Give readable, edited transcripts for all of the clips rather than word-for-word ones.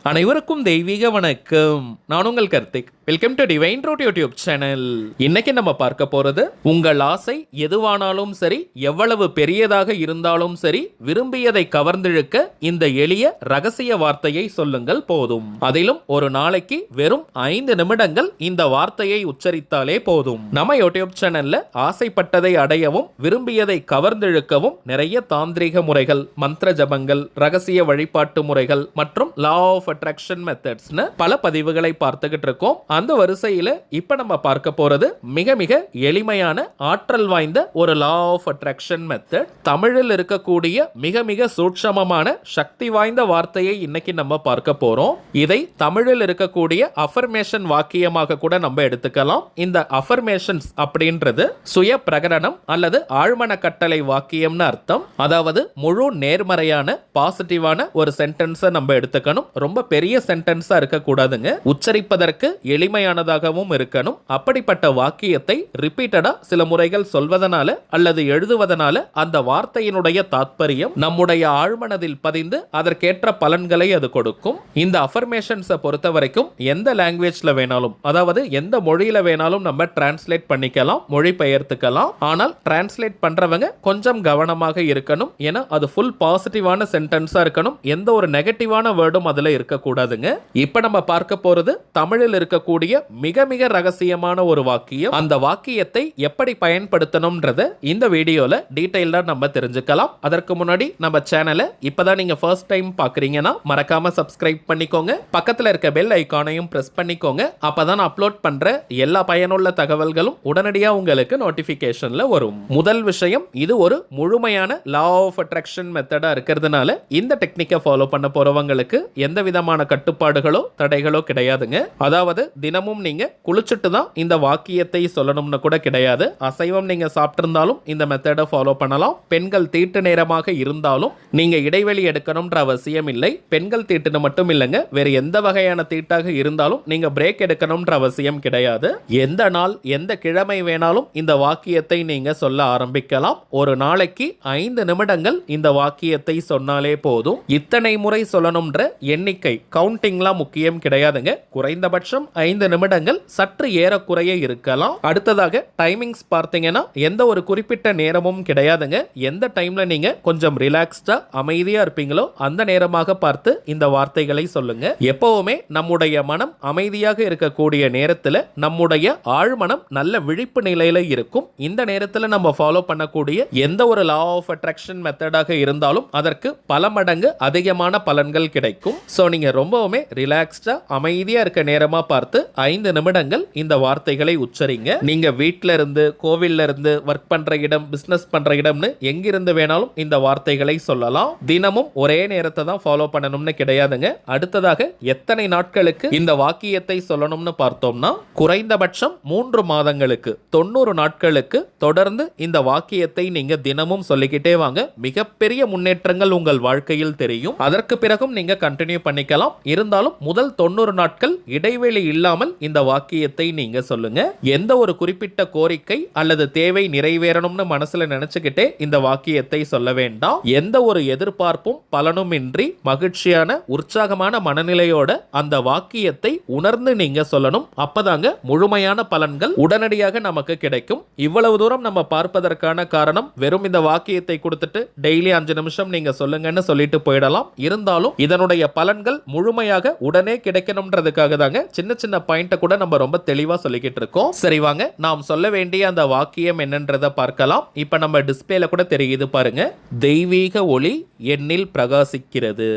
அனைவருக்கும் தெய்வீக வணக்கம். நான் உங்கள் Karthik. Welcome to divine root YouTube channel. இன்னைக்கு நம்ம பார்க்க போறது, உங்கள் ஆசை எதுவானாலும் சரி, எவ்வளவு பெரியதாக இருந்தாலும் சரி, விரும்பியதை கவர்ந்திழுக்க இந்த எளிய ரகசிய வார்த்தையை சொல்லுங்கள் போதும். அதிலும் ஒரு நாளைக்கு வெறும் 5 நிமிடங்கள் இந்த வார்த்தையை உச்சரித்தாலே போதும். நம்ம யூடியூப் சேனல்ல ஆசைப்பட்டதை அடையவும் விரும்பியதை கவர்ந்திழுக்கவும் நிறைய தாந்திரிக முறைகள், மந்திர ஜபங்கள், ரகசிய வழிபாட்டு முறைகள் மற்றும் லா ஆஃப் அட்ராக்ஷன் மெத்தட்ஸ்னு பல பதிவுகளை பார்த்துக்கிட்டு இருக்கோம். அந்த வரிசையில இப்ப நம்ம பார்க்க போறது மிக மிக எளிமையான ஆற்றல் வாய்ந்த ஒரு லா ஆஃப் அட்ராக்ஷன் மெத்தட். தமிழில் இருக்கக்கூடிய மிக மிக சூட்சமமான சக்தி வாய்ந்த வார்த்தையை இன்னைக்கு நம்ம பார்க்க போறோம். இதை தமிழில் இருக்கக்கூடிய அஃபர்மேஷன் வாக்கியமாக கூட நம்ம எடுத்துக்கலாம். இந்த அஃபர்மேஷன்ஸ் அப்படின்றது சுய பிரகடனம் அல்லது ஆழ்மன கட்டளை வாக்கியம்னு அர்த்தம். அதாவது முழு நேர்மறையான பாசிட்டிவான ஒரு சென்டென்ஸை நம்ம எடுத்துக்கணும். ரொம்ப பெரிய சென்டென்ஸா இருக்க கூடாதுங்க. உச்சரிப்பதற்கு எளிமையானதாகவும் இருக்கணும். அப்படிப்பட்ட வாக்கியத்தை ரிப்பீட்டடா சில முறைகள் சொல்வதனால அல்லது எழுதுவதனால அந்த வார்த்தையினுடைய தாத்பரியம் நம்முடைய ஆழ்மனதில் பதிந்து அதற்கேற்ற பலன்களை அது கொடுக்கும். இந்த அஃபர்மேஷன்ஸை பொறுத்த வரைக்கும் எந்த லாங்குவேஜ்ல வேணாலும், அதாவது எந்த மொழியில வேணாலும் நம்ம டிரான்ஸ்லேட் பண்ணிக்கலாம், மொழி பெயர்த்துக்கலாம். ஆனால் டிரான்ஸ்லேட் பண்றவங்க கொஞ்சம் கவனமாக இருக்கணும். ஏன்னா அது ஃபுல் பாசிட்டிவான சென்டென்ஸா இருக்கணும். எந்த ஒரு நெகட்டிவான வேர்டும் அதுல இருக்கக்கூடாதுங்க. இப்ப நம்ம பார்க்க போறது தமிழில் இருக்கக்கூடிய மிக மிக ரகசியமான ஒரு வாக்கியம். அந்த வாக்கியத்தை எப்படி பயன்படுத்தணும்ன்றத இந்த வீடியோல டீடைலா நம்ம தெரிஞ்சுக்கலாம். அதற்கு முன்னாடி நம்ம சேனலை இப்பதான் நீங்க ஃபர்ஸ்ட் டைம் பாக்குறீங்கன்னா மறக்காம சப்ஸ்கிரைப் பண்ணிக்கோங்க. பக்கத்துல இருக்க பெல் ஐகானையும் பிரஸ் பண்ணிக்கோங்க. அப்பதான் அப்லோட் பண்ற எல்லா பயனுள்ள தகவல்களும் உடனடியா உங்களுக்கு நோட்டிபிகேஷன்ல வரும். முதல் விஷயம், இது ஒரு முழுமையான லா ஆஃப் அட்ராக்ஷன் மெத்தடா இருக்கிறதுனால இந்த டெக்னிக்கை ஃபாலோ பண்ண போறவங்களுக்கு எந்த விதமான கட்டுப்பாடுகளோ தடைகளோ கிடையாதுங்க. அதாவது தினமும் நீங்க குளிச்சுட்டு தான் இந்த வாக்கியத்தை சொல்லணும்னு கூட கிடையாது. அசைவம் நீங்க சாப்பிட்டிருந்தாலும் இந்த மெத்தடை ஃபாலோ பண்ணலாம். பெண்கள் தீட்டு நேரமாக இருந்தாலும் நீங்க இடைவெளி எடுக்கணும்ன்ற அவசியம் இல்லை. பெண்கள் தீட்டுன்னு மட்டும் இல்லைங்க, வேற எந்த வகையான தீட்டாக இருந்தாலும் நீங்க பிரேக் எடுக்கணும்ன்ற அவசியம் கிடையாது. எந்த நாள் எந்த கிழமை வேணாலும் இந்த வாக்கியத்தை நீங்க சொல்ல ஆரம்பிக்கலாம். ஒரு நாளைக்கு 5 நிமிடங்கள் இந்த வாக்கியத்தை சொன்னாலே போதும். இத்தனை முறை சொல்லணும்ன்ற எண்ணிக்கை கவுண்டிங்லாம் முக்கியம் கிடையாதுங்க. குறைந்தபட்சம் 5 நிமிடங்கள், சற்று ஏறக்குறைய இருக்கலாம். அடுத்ததாக டைமிங்ஸ் பார்த்தீங்கன்னா எந்த ஒரு குறிப்பிட்ட நேரமும் கிடையாதுங்க. எந்த டைம்ல நீங்க கொஞ்சம் ரிலாக்ஸ்டா அமைதியா இருப்பீங்களோ அந்த நேரமாக பார்த்து இந்த வார்த்தைகளை சொல்லுங்க. எப்பவுமே நம்முடைய மனம் அமைதியாக இருக்கக்கூடிய நேரத்தில் நம்முடைய ஆழ்மனம் நல்ல விழிப்பு நிலையில இருக்கும். இந்த நேரத்தில் நம்ம ஃபாலோ பண்ணக்கூடிய எந்த ஒரு லா ஆஃப் அட்ராக்ஷன் மெத்தடாக இருந்தாலும் அதற்கு பல மடங்கு அதிகமான பலன்கள் கிடைக்கும். சோ நீங்க ரொம்பவுமே ரிலாக்ஸ்டா அமைதியா இருக்க நேரமா பார்த்து 5 நிமிடங்கள் இந்த வார்த்தைகளை உச்சரிங்க. நீங்க வீட்ல இருந்து, கோவில்ல இருந்து, ஒர்க் பண்ற இடம், பிசினஸ் பண்ற இடம்னு எங்கிருந்து வேணாலும் இந்த வார்த்தைகளை சொல்லலாம். தினமும் ஒரே நேரத்தை தான் ஃபாலோ பண்ணணும்னு கிடையாதுங்க. அடுத்ததாக எத்தனை நாட்களுக்கு இந்த வாக்கியத்தை சொல்லணும்னு பார்த்தோம்னா, குறைந்தபட்சம் 3 மாதங்களுக்கு 90 நாட்களுக்கு தொடர்ந்து இந்த வாக்கியத்தை நீங்க தினமும் சொல்லிக்கிட்டே வாங்க. மிகப்பெரிய முன்னேற்றங்கள் உங்கள் வாழ்க்கையில் தெரியும். அதற்கு பிறகும் நீங்க கண்டினியூ பண்ணிக்கலாம். இருந்தாலும் முதல் 90 நாட்கள் இடைவெளி இல்லாமல் இந்த வாக்கியத்தை நீங்க சொல்லுங்க. எந்த ஒரு குறிப்பிட்ட கோரிக்கை அல்லது தேவை நிறைவேறணும்னு மனசுல நினைச்சுக்கிட்டே இந்த வாக்கியத்தை சொல்ல வேண்டாம். எந்த ஒரு எதிர்பார்ப்பும் பலனும் இன்றி மகிழ்ச்சியான உற்சாகமான மனநிலையோட அந்த வாக்கியத்தை உணர்ந்து நீங்க சொல்லணும். அப்பதாங்க முழுமையான பலன்கள் உடனடியாக நமக்கு கிடைக்கும். இவ்வளவு தூரம் நம்ம பார்ப்பதற்கான காரணம், வெறும் இந்த வாக்கியத்தை கொடுத்துட்டு டெய்லி 5 நிமிஷம் நீங்க சொல்லுங்கன்னு சொல்லிட்டு போயிடலாம். இருந்தாலும் இதனுடைய பலன்கள் முழுமையாக உடனே கிடைக்கணும்ன்றதுக்காக தாங்க சின்ன சின்ன பாயிண்ட கூட நம்ம ரொம்ப தெளிவா சொல்லிக்கிட்டு இருக்கோம். சரி வாங்க, நாம் சொல்ல வேண்டிய அந்த வாக்கியம் என்னன்றதை பார்க்கலாம். இப்ப நம்ம டிஸ்பிளேல கூட தெரியுது பாருங்க. தெய்வீக ஒளி என்னில் பிரகாசிக்கிறது.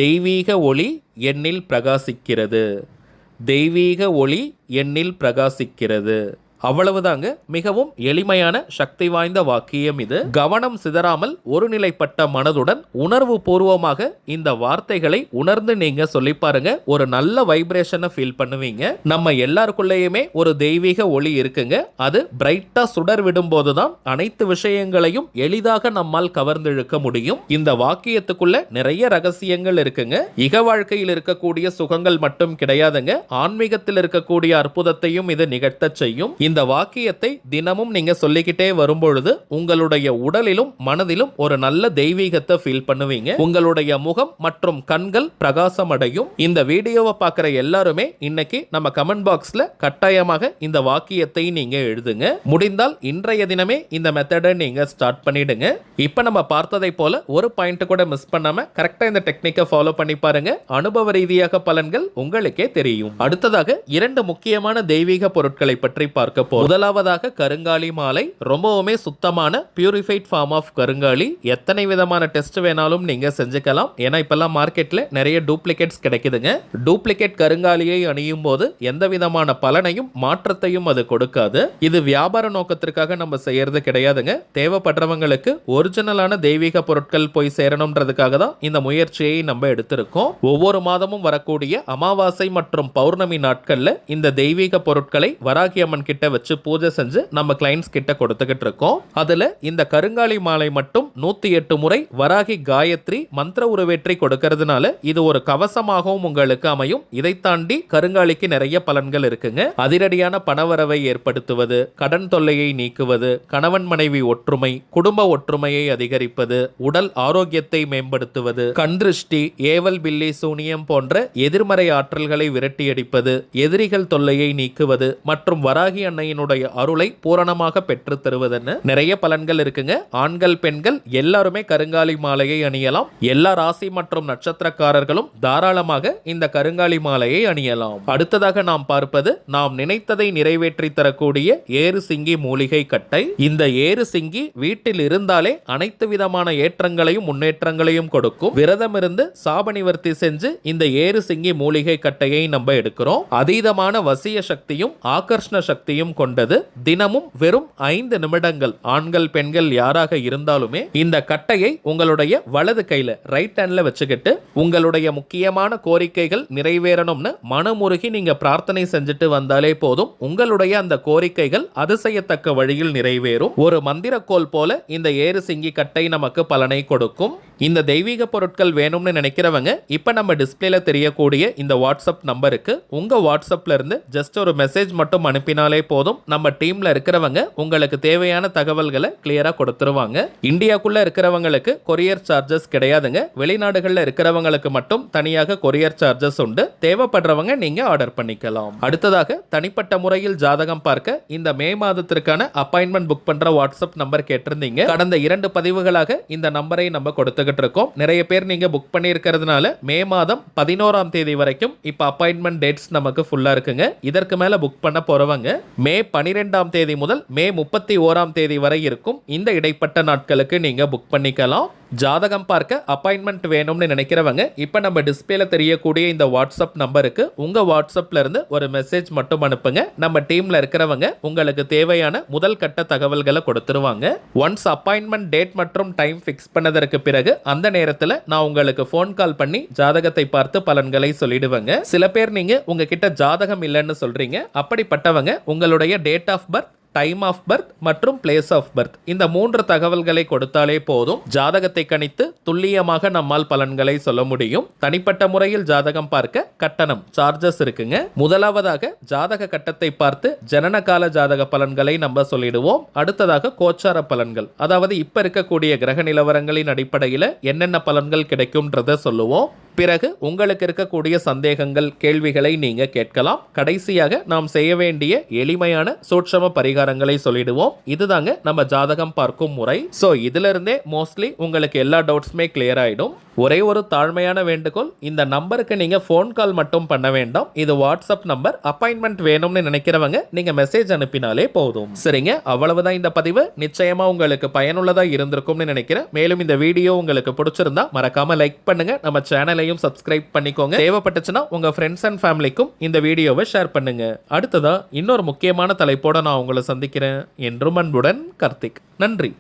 தெய்வீக ஒளி என்னில் பிரகாசிக்கிறது. தெய்வீக ஒளி என்னில் பிரகாசிக்கிறது. அவ்வளவுதாங்க. மிகவும் எளிமையான சக்தி வாய்ந்த வாக்கியம் இது. கவனம் சிதறாமல் ஒருநிலைப்பட்ட மனதுடன் உணர்வு பூர்வமாக இந்த வார்த்தைகளை உணர்ந்து நீங்க சொல்லி பாருங்க. ஒரு நல்ல வைப்ரேஷனை ஃபீல் பண்ணுவீங்க. நம்ம எல்லாருக்குள்ளேயுமே ஒரு தெய்வீக ஒளி இருக்குங்க. அது பிரைட்டா சுடர் விடும் போதுதான் அனைத்து விஷயங்களையும் எளிதாக நம்மால் கவர்ந்திழுக்க முடியும். இந்த வாக்கியத்துக்குள்ள நிறைய ரகசியங்கள் இருக்குங்க. இக வாழ்க்கையில் இருக்கக்கூடிய சுகங்கள் மட்டும் கிடையாதுங்க, ஆன்மீகத்தில் இருக்கக்கூடிய அற்புதத்தையும் இது நிகழ்த்த செய்யும். இந்த வாக்கியத்தை தினமும் நீங்க சொல்லிக்கிட்டே வரும்பொழுது உங்களுடைய உடலிலும் மனதிலும் ஒரு நல்ல தெய்வீகத்தை ஃபீல் பண்ணுவீங்க. உங்களுடைய முகம் மற்றும் கண்கள் பிரகாசம் அடையும். இந்த வீடியோவை பார்க்குற எல்லாருமே இன்னைக்கு நம்ம கமெண்ட் பாக்ஸ்ல கட்டாயமாக இந்த வாக்கியத்தை நீங்க எழுதுங்க. முடிந்தால் இன்றைய தினமே இந்த மெத்தடை நீங்க ஸ்டார்ட் பண்ணிடுங்க. இப்ப நம்ம பார்த்ததை போல ஒரு பாயிண்ட் கூட மிஸ் பண்ணாம கரெக்டா இந்த டெக்னிக்கை ஃபாலோ பண்ணி பாருங்க. அனுபவ ரீதியாக பலன்கள் உங்களுக்கே தெரியும். அடுத்ததாக 2 முக்கியமான தெய்வீக பொருட்களை பற்றி பார்க்க போறோம். முதலாவதாக கருங்காலி மாலை. ரொம்பவுமே சுத்தமான பியூரிஃபைட் ஃபார்ம் ஆஃப் கருங்காலி. எத்தனை விதமான டெஸ்ட் வேணாலும் நீங்க செஞ்சுக்கலாம். ஏன்னா இப்பெல்லாம் மார்க்கெட்ல நிறைய டூப்ளிகேட்ஸ் கிடைக்குதுங்க. டூப்ளிகேட் கருங்காலியை அணியும் போது எந்த விதமான பலனையும் மாற்றத்தையும் அது கொடுக்காது. இது வியாபார நோக்கத்திற்காக நம்ம செய்யறது கிடையாதுங்க. தேவைப்படுறவங்களுக்கு ஒரிஜினலான தெய்வீக பொருட்கள் போய் சேரணும்ன்றதுக்காக தான் இந்த முயற்சியை நம்ம எடுத்திருக்கோம். ஒவ்வொரு மாதமும் வரக்கூடிய அமாவாசை மற்றும் பௌர்ணமி நாட்கள்ல இந்த தெய்வீக பொருட்களை வராகி அம்மன் கிட்ட வச்சு பூஜை செஞ்சு நம்ம கிளைண்ட்ஸ் கிட்ட கொடுத்துக்கிட்டு இருக்கோம். அதுல இந்த கருங்காலி மாலை மட்டும் 108 முறை வராகி காயத்ரி மந்திர உருவேற்றி கொடுக்கறதுனால இது ஒரு கவசமாகவும் உங்களுக்கு அமையும். இதை தாண்டி கருங்காலிக்கு நிறைய பலன்கள் இருக்குங்க. அதிரடியான பணவரவை ஏற்படுத்துவது, கடன் தொல்லையை நீக்குவது, கணவன் மனைவி ஒற்றுமை, குடும்ப ஒற்றுமையை அதிகரிப்பது, உடல் ஆரோக்கியத்தை மேம்படுத்துவது, கண்திருஷ்டி, ஏவல் பில்லி சூனியம் போன்ற எதிர்மறை ஆற்றல்களை விரட்டியடிப்பது, எதிரிகள் தொல்லையை நீக்குவது மற்றும் வராகி அன்னையினுடைய அருளை பூரணமாக பெற்று தருவதுன்னு நிறைய பலன்கள் இருக்குங்க. ஆண்கள் பெண்கள் எல்லாருமே கருங்காலி மாலையை அணியலாம். எல்லா ராசி மற்றும் நட்சத்திரக்காரர்களும் தாராளமாக இந்த கருங்காலி மாலையை அணியலாம். அடுத்ததாக நாம் பார்ப்பது நாம் நினைத்ததை நிறைவேற்றி தரக்கூடிய ஏறு சிங்கி மூலிகை கட்டை. இந்த ஏறு சிங்கி வீட்டில் இருந்தாலே அனைத்து விதமான ஏற்றங்களையும் முன்னேற்றங்களையும் கொடுக்கும். விரதம் இருந்து சாப நிவர்த்தி செஞ்சு இந்த ஏறு சிங்கி மூலிகை கட்டையை நம்ம எடுக்கிறோம். அதீதமான வசிய சக்தியும் ஆகர்ஷண சக்தியும் கொண்டது. தினமும் வெறும் 5 நிமிடங்கள் ஆண்கள் பெண்கள் யாராக இருந்தாலுமே இந்த கட்டையை உங்களுடைய வலது கையில ரைட் ஹேண்ட்ல வச்சுக்கிட்டு உங்களுடைய முக்கியமான கோரிக்கைகள் நிறைவேறணும்னு மனமுருகி நீங்க பிரார்த்தனை செஞ்சுட்டு வந்தாலே போதும். உங்களுடைய அந்த கோரிக்கைகள் அதிசயத்தக்க வழியில் நிறைவேறும். ஒரு மந்திரக்கோள் போல இந்த ஏறு சிங்கி கட்டை நமக்கு பலனை கொடுக்கும். இந்த தெய்வீக பொருட்கள் வேணும்னு நினைக்கிறவங்க இப்ப நம்ம டிஸ்பிளேல தெரியக்கூடிய இந்த வாட்ஸ்அப் நம்பருக்கு உங்க வாட்ஸ்அப்ல இருந்து ஜஸ்ட் ஒரு மெசேஜ் மட்டும் அனுப்பினாலே போதும். நம்ம டீம்ல இருக்கிறவங்க உங்களுக்கு தேவையான தகவல்களை கிளியரா கொடுத்துருவாங்க. இந்தியாக்குள்ள இருக்கிறவங்களுக்கு கொரியர் சார்ஜஸ் கிடையாதுங்க. வெளிநாடுகள்ல இருக்கிறவங்களுக்கு மட்டும் தனியாக கொரியர் சார்ஜஸ் உண்டு. தேவைப்படுறவங்க நீங்க ஆர்டர் பண்ணிக்கலாம். அடுத்ததாக தனிப்பட்ட முறையில் ஜாதகம் பார்க்க இந்த மே மாதத்திற்கான அப்பாயின்மெண்ட் புக் பண்ற வாட்ஸ்அப் நம்பர் கேட்டிருந்தீங்க. கடந்த 2 பதிவுகளாக இந்த நம்பரை நம்ம கொடுத்துக்கிட்டு இருக்கோம். நிறைய பேர் நீங்க புக் பண்ணி இருக்கிறதுனால மே மாதம் 11ஆம் தேதி வரைக்கும் இப்ப அப்பாயின்மெண்ட் டேட்ஸ் நமக்கு ஃபுல்லா இருக்குங்க. இதற்கு மேல புக் பண்ண போறவங்க மே 12ஆம் தேதி முதல் மே 31ஆம் தேதி வரை இருக்கும். இந்த இடைப்பட்ட நாட்களுக்கு நீங்க புக் பண்ணிக்கலாம். ஜாதகம் பார்க்க அப்பாயின்மெண்ட் வேணும்னு நினைக்கிறவங்க இப்ப நம்ம டிஸ்பிளேல தெரியக்கூடிய இந்த வாட்ஸ்அப் நம்பருக்கு உங்க வாட்ஸ்அப்ல இருந்து ஒரு மெசேஜ் மட்டும் அனுப்புங்க. நம்ம டீம்ல இருக்கிறவங்க உங்களுக்கு தேவையான முதல் கட்ட தகவல்களை கொடுத்துருவாங்க. ஒன்ஸ் அப்பாயின்மெண்ட் டேட் மற்றும் டைம் ஃபிக்ஸ் பண்ணதற்கு பிறகு அந்த நேரத்துல நான் உங்களுக்கு ஃபோன் கால் பண்ணி ஜாதகத்தை பார்த்து பலன்களை சொல்லிடுவேங்க. சில பேர் நீங்க உங்ககிட்ட ஜாதகம் இல்லைன்னு சொல்றீங்க. அப்படிப்பட்டவங்க உங்களுடைய date of birth, time of birth மற்றும் பிளேஸ் ஆஃப் பர்த் இந்த 3 தகவல்களை கொடுத்தாலே போதும். ஜாதகத்தை கணித்து துல்லியமாக நம்மால் பலன்களை சொல்ல முடியும். தனிப்பட்ட முறையில் ஜாதகம் பார்க்க கட்டணம் சார்ஜஸ் இருக்குங்க. முதலாவதாக ஜாதக கட்டத்தை பார்த்து ஜனனகால ஜாதக பலன்களை நம்ம சொல்லிடுவோம். அடுத்ததாக கோச்சார பலன்கள், அதாவது இப்ப இருக்கக்கூடிய கிரக நிலவரங்களின் அடிப்படையில் என்னென்ன பலன்கள் கிடைக்கும்ன்றத சொல்லுவோம். பிறகு உங்களுக்கு இருக்கக்கூடிய சந்தேகங்கள், கேள்விகளை நீங்க கேட்கலாம். கடைசியாக நாம் செய்ய வேண்டிய எளிமையான சூட்சம பரிகாரங்களை சொல்லிடுவோம். இதுதாங்க நம்ம ஜாதகம் பார்க்கும் முறை. சோ இதுல இருந்தே மோஸ்ட்லி உங்களுக்கு எல்லா டவுட்ஸுமே கிளியர் ஆயிடும். ஒரே ஒரு தாழ்மையான வேண்டுகோள், இந்த நம்பருக்கு நீங்க ஃபோன் கால் மட்டும் பண்ண வேண்டாம். இது வாட்ஸ்அப் நம்பர். அப்பாயின்மெண்ட் வேணும்னு நினைக்கிறவங்க நீங்க மெசேஜ் அனுப்பினாலே போதும். சரிங்க, அவ்வளவுதான் இந்த பதிவு. நிச்சயமா உங்களுக்கு பயனுள்ளதா இருந்திருக்கும்னு நினைக்கிறேன். மேலும் இந்த வீடியோ உங்களுக்கு பிடிச்சிருந்தா மறக்காம லைக் பண்ணுங்க. நம்ம சேனலையும் சப்ஸ்கிரைப் பண்ணிக்கோங்க. தேவைப்பட்டுச்சுன்னா உங்க ஃப்ரெண்ட்ஸ் அண்ட் ஃபேமிலிக்கும் இந்த வீடியோவை ஷேர் பண்ணுங்க. அடுத்ததா இன்னொரு முக்கியமான தலைப்போட நான் உங்களை சந்திக்கிறேன். என்றும் அன்புடன் கார்த்திக். நன்றி.